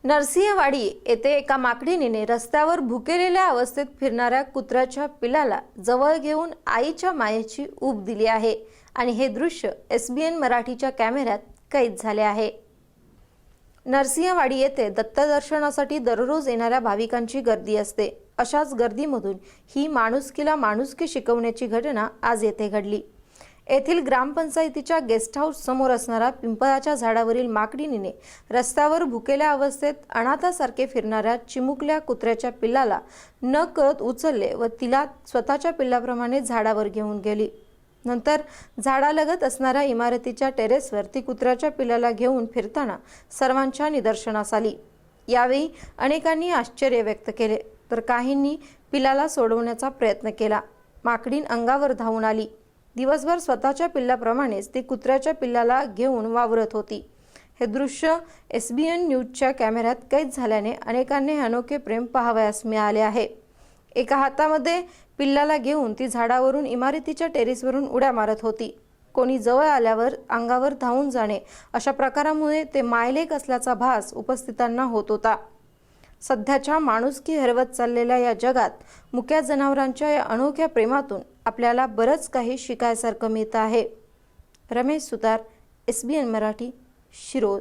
नरसिंहवाडी येथे एका माकडीने रस्त्यावर भुकेलेल्या अवस्थेत फिरणाऱ्या कुत्र्याच्या पिल्लाला जवळ घेऊन आईच्या मायेची ऊब दिली आहे आणि हे दृश्य SBN मराठीच्या कॅमेऱ्यात कैद झाले आहे। नरसिंहवाडी येथे दत्तदर्शनासाठी दररोज येणाऱ्या भाविकांची गर्दी असते। अशाच गर्दीमधून ही माणुसकीला माणुसकी शिकवण्याची घटना आज येथे घडली। येथील ग्रामपंचायतीच्या गेस्ट हाऊस समोर असणाऱ्या पिंपळाच्या झाडावरील माकडीने रस्त्यावर भुकेल्या अवस्थेत अनाथासारखे फिरणाऱ्या चिमुकल्या कुत्र्याच्या पिल्लाला न कळत उचलले व तिला स्वतःच्या पिल्लाप्रमाणे झाडावर घेऊन गेली। नंतर झाडालगत असणाऱ्या इमारतीच्या टेरेसवर ती कुत्र्याच्या पिल्लाला घेऊन फिरताना सर्वांच्या निदर्शनास आली। यावेळी अनेकांनी आश्चर्य व्यक्त केले तर काहींनी पिल्लाला सोडवण्याचा प्रयत्न केला। माकडीन अंगावर धावून आली। दिवसभर स्वतःच्या पिल्लाप्रमाणेच ती कुत्र्याच्या पिल्लाला घेऊन वावरत होती। हे दृश्य SBN न्यूजच्या कॅमेऱ्यात कैद झाल्याने अनेकांनी अनोखे प्रेम पाहावयास मिळाले आहे। एका हातामध्ये पिल्लाला घेऊन ती झाडावरून इमारतीच्या टेरेसवरून उड्या मारत होती। कोणी जवळ आल्यावर अंगावर धावून जाणे अशा प्रकारामुळे ते मायलेक असल्याचा भास उपस्थितांना होत होता। सध्याच्या माणुसकी हरवत चाललेल्या या जगात मुक्या जनावरांच्या या अनोख्या प्रेमातून आपल्याला बरंच काही शिकायसारखं मिळतं आहे। रमेश सुतार, SBN मराठी, शिरोळ।